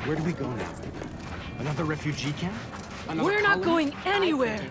Where do we go now? Another refugee camp? Another We're not colony? going anywhere.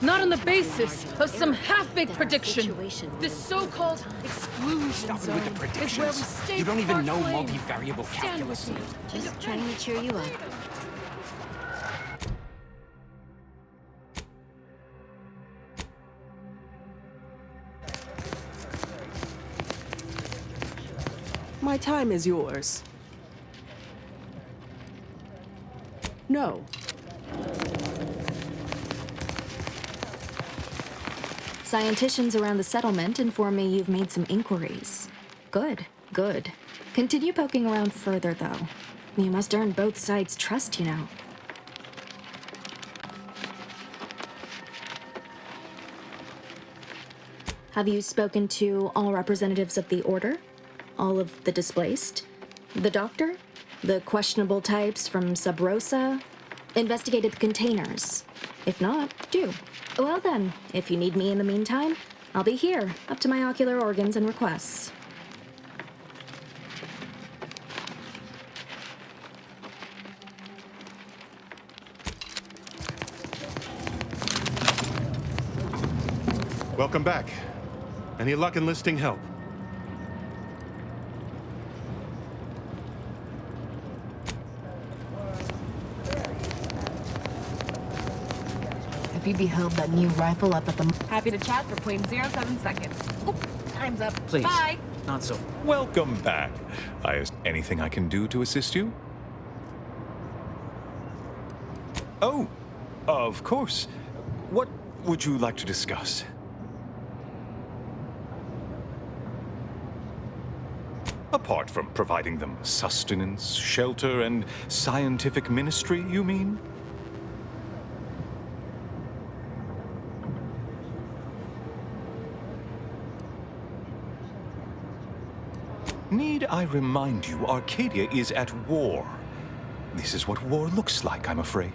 Not on the basis of some half-baked prediction. This so-called exclusion Stop zone with the is where we predictions. stake You don't even our know claim. multivariable Stand with calculus. me. Just trying to cheer you up. My time is yours. No. Scienticians around the settlement inform me you've made some inquiries. Good, good. Continue poking around further, though. You must earn both sides' trust, you know. Have you spoken to all representatives of the Order? All of the displaced? The Doctor? The questionable types from Sub Rosa? Investigated the containers? If not, do. Well then, if you need me in the meantime, I'll be here, up to my ocular organs and requests. Welcome back. Any luck enlisting help? If you beheld that new rifle up at the... Happy to chat for 0.07 seconds. Oh, time's up. Please. Bye. Not so. Welcome back. Anything I can do to assist you? Oh, of course. What would you like to discuss? Apart from providing them sustenance, shelter, and scientific ministry, you mean? Need I remind you, Arcadia is at war. This is what war looks like, I'm afraid.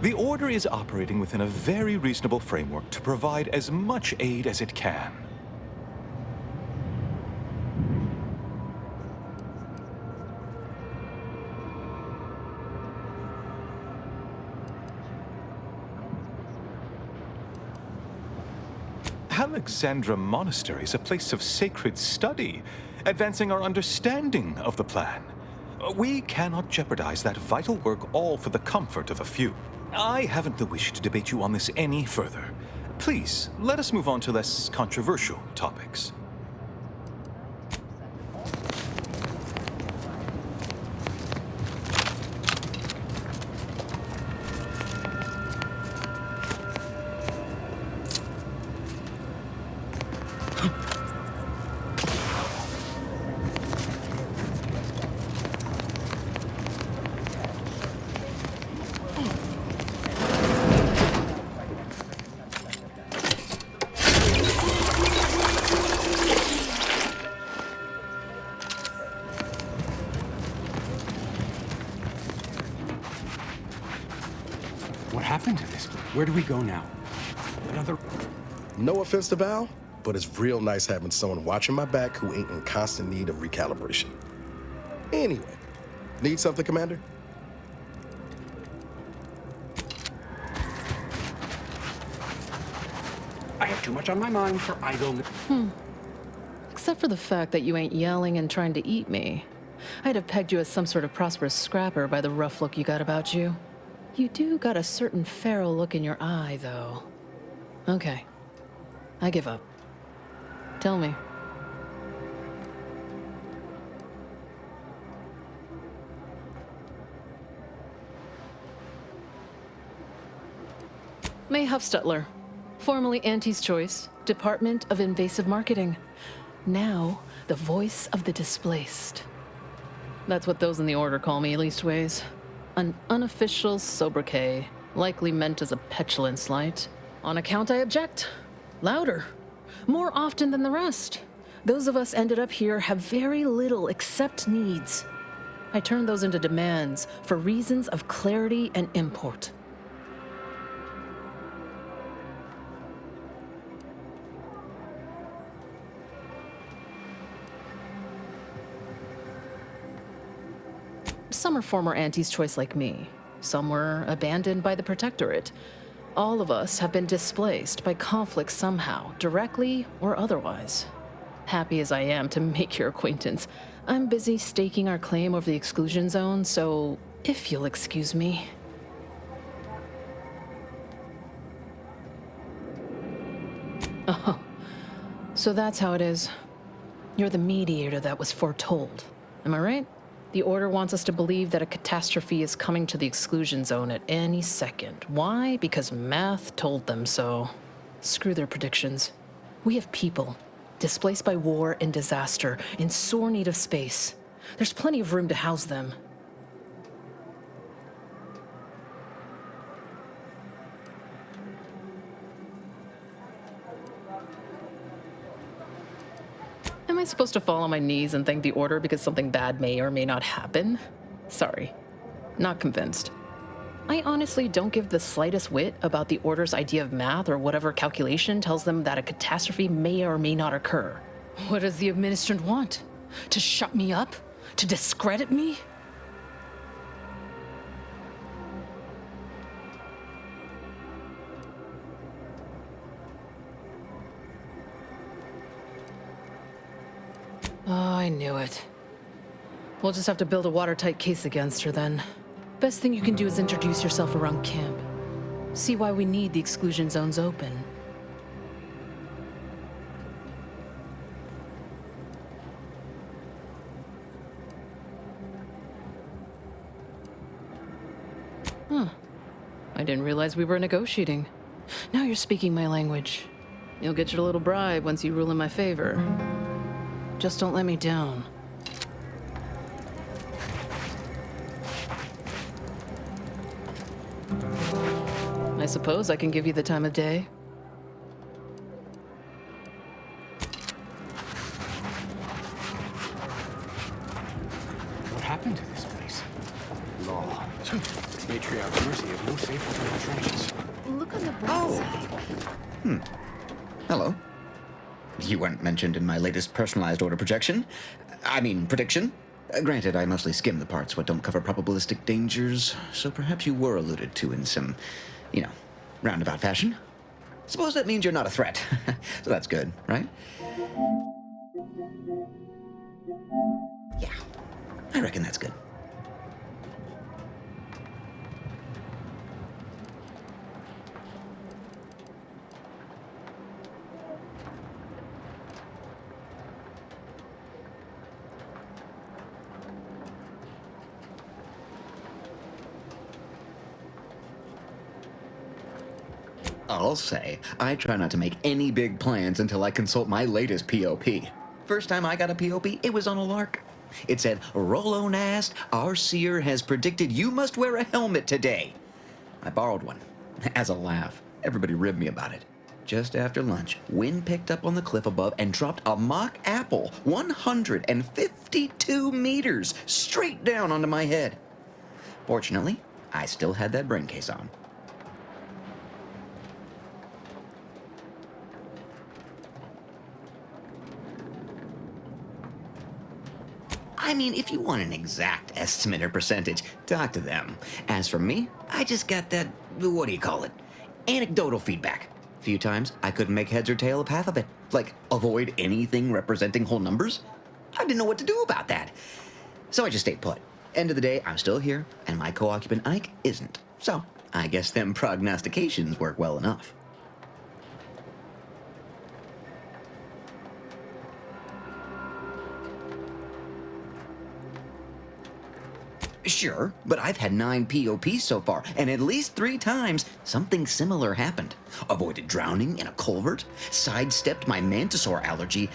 The Order is operating within a very reasonable framework to provide as much aid as it can. Alexandra Monastery is a place of sacred study, advancing our understanding of the plan. We cannot jeopardize that vital work all for the comfort of a few. I haven't the wish to debate you on this any further. Please, let us move on to less controversial topics. What happened to this? Where do we go now? Another... No offense to Val, but it's real nice having someone watching my back who ain't in constant need of recalibration. Anyway, need something, Commander? I have too much on my mind for idleness. Except for the fact that you ain't yelling and trying to eat me. I'd have pegged you as some sort of prosperous scrapper by the rough look you got about you. You do got a certain feral look in your eye, though. Okay. I give up. Tell me. May Huffstutler, formerly Auntie's Choice, Department of Invasive Marketing. Now, the voice of the displaced. That's what those in the Order call me, leastways. An unofficial sobriquet, likely meant as a petulant slight. On account I object. Louder. More often than the rest. Those of us ended up here have very little except needs. I turn those into demands for reasons of clarity and import. Some are former Auntie's choice like me. Some were abandoned by the Protectorate. All of us have been displaced by conflict somehow, directly or otherwise. Happy as I am to make your acquaintance, I'm busy staking our claim over the exclusion zone, so if you'll excuse me. Oh, so that's how it is. You're the mediator that was foretold. Am I right? The Order wants us to believe that a catastrophe is coming to the exclusion zone at any second. Why? Because math told them so. Screw their predictions. We have people displaced by war and disaster, in sore need of space. There's plenty of room to house them. Am I supposed to fall on my knees and thank the Order because something bad may or may not happen? Sorry, not convinced. I honestly don't give the slightest whit about the Order's idea of math or whatever calculation tells them that a catastrophe may or may not occur. What does the Administrant want? To shut me up? To discredit me? Oh, I knew it. We'll just have to build a watertight case against her then. Best thing you can do is introduce yourself around camp. See why we need the exclusion zones open. Huh. I didn't realize we were negotiating. Now you're speaking my language. You'll get your little bribe once you rule in my favor. Just don't let me down. I suppose I can give you the time of day. What happened to this place? Law. Matriarch Mercy is no safer than the trenches. Look on the bright side. Hello. You weren't mentioned in my latest personalized order projection. I mean, prediction. Granted, I mostly skim the parts what don't cover probabilistic dangers, so perhaps you were alluded to in some, roundabout fashion. Suppose that means you're not a threat. So that's good, right? Yeah, I reckon that's good. I'll say, I try not to make any big plans until I consult my latest POP. First time I got a POP, it was on a lark. It said, Rollo Nast, our seer has predicted you must wear a helmet today. I borrowed one. As a laugh, everybody ribbed me about it. Just after lunch, wind picked up on the cliff above and dropped a mock apple 152 meters straight down onto my head. Fortunately, I still had that brain case on. I mean, if you want an exact estimate or percentage, talk to them. As for me, I just got that, anecdotal feedback. A few times, I couldn't make heads or tail of half of it. Like, avoid anything representing whole numbers? I didn't know what to do about that. So I just stayed put. End of the day, I'm still here, and my co-occupant Ike isn't. So, I guess them prognostications work well enough. Sure, but I've had 9 POPs so far, and at least 3 times something similar happened. Avoided drowning in a culvert, sidestepped my mantisaur allergy.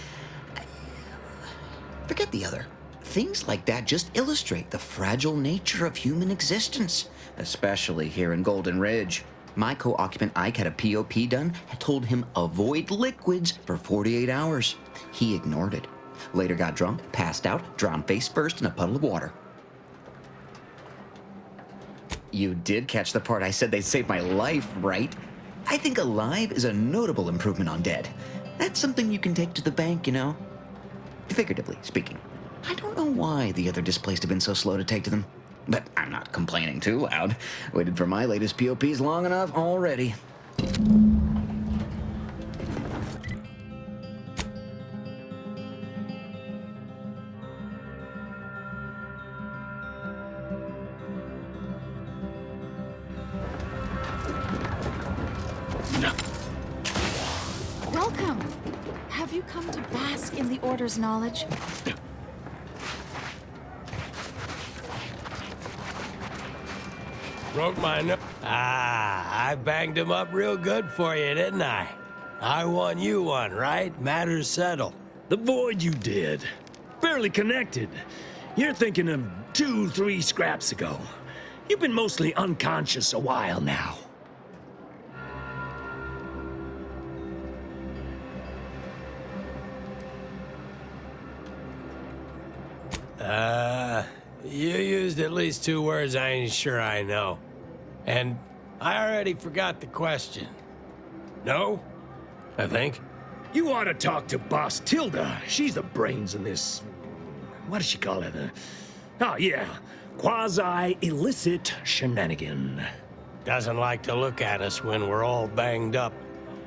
Forget the other. Things like that just illustrate the fragile nature of human existence, especially here in Golden Ridge. My co-occupant Ike had a POP done and told him avoid liquids for 48 hours. He ignored it. Later got drunk, passed out, drowned face first in a puddle of water. You did catch the part I said they'd save my life, right? I think alive is a notable improvement on dead. That's something you can take to the bank, Figuratively speaking. I don't know why the other displaced have been so slow to take to them. But I'm not complaining too loud. Waited for my latest POPs long enough already. Welcome. Have you come to bask in the Order's knowledge? Broke my nose. I banged him up real good for you, didn't I? I won you one, right? Matters settled. The void you did. Barely connected. You're thinking of 2-3 scraps ago. You've been mostly unconscious a while now. You used at least 2 words I ain't sure I know. And I already forgot the question. No? I think. You ought to talk to Boss Tilda. She's the brains in this... What does she call it? Oh, yeah. Quasi-illicit shenanigan. Doesn't like to look at us when we're all banged up.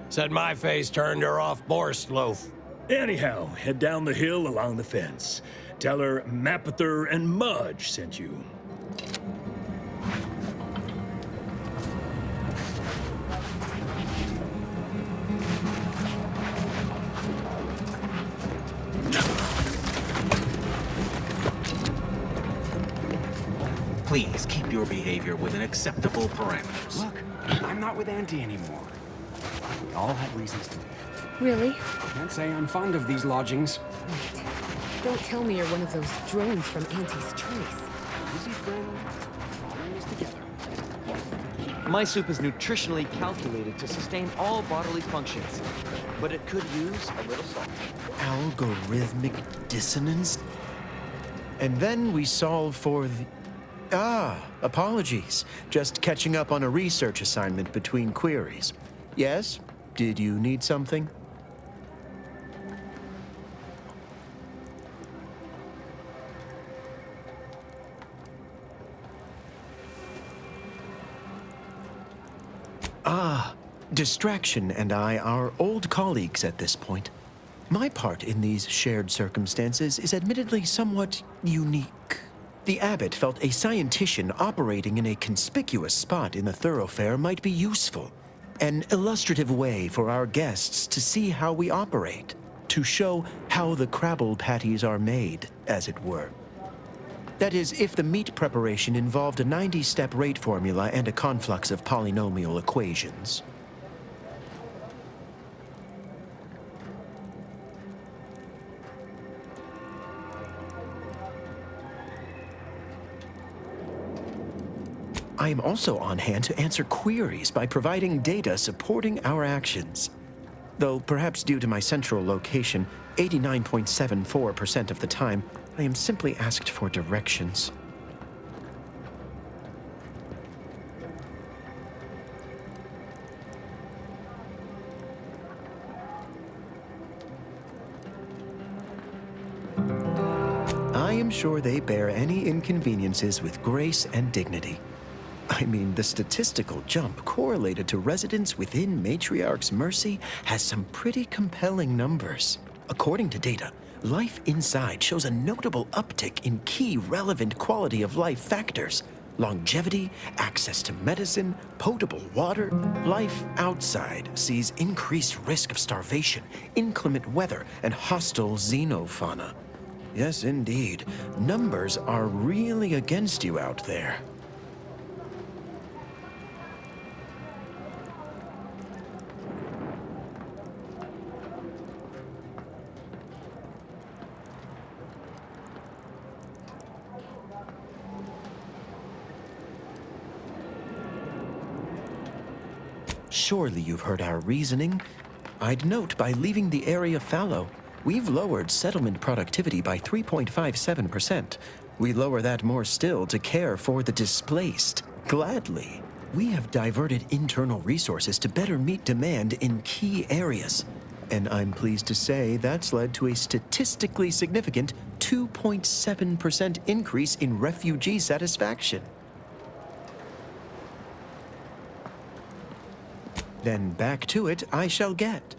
Said my face turned her off Borscht loaf. Anyhow, head down the hill along the fence. Tell her Mapother and Mudge sent you. Please keep your behavior within acceptable parameters. Look, I'm not with Auntie anymore. We all have reasons to leave. Really? Can't say I'm fond of these lodgings. Wait. Don't tell me you're one of those drones from Auntie's Choice. Easy, friend. Following us together. My soup is nutritionally calculated to sustain all bodily functions, but it could use a little salt. Algorithmic dissonance? And then we solve for the... apologies. Just catching up on a research assignment between queries. Yes? Did you need something? Distraction and I are old colleagues at this point. My part in these shared circumstances is admittedly somewhat unique. The abbot felt a scientician operating in a conspicuous spot in the thoroughfare might be useful. An illustrative way for our guests to see how we operate, to show how the crabble patties are made, as it were. That is, if the meat preparation involved a 90-step rate formula and a conflux of polynomial equations. I am also on hand to answer queries by providing data supporting our actions. Though perhaps due to my central location, 89.74% of the time, I am simply asked for directions. I am sure they bear any inconveniences with grace and dignity. I mean, the statistical jump correlated to residents within Matriarch's mercy has some pretty compelling numbers. According to data, life inside shows a notable uptick in key relevant quality of life factors: longevity, access to medicine, potable water. Life outside sees increased risk of starvation, inclement weather, and hostile xenofauna. Yes, indeed. Numbers are really against you out there. Surely you've heard our reasoning. I'd note by leaving the area fallow, we've lowered settlement productivity by 3.57%. We lower that more still to care for the displaced. Gladly. We have diverted internal resources to better meet demand in key areas. And I'm pleased to say that's led to a statistically significant 2.7% increase in refugee satisfaction. Then back to it I shall get.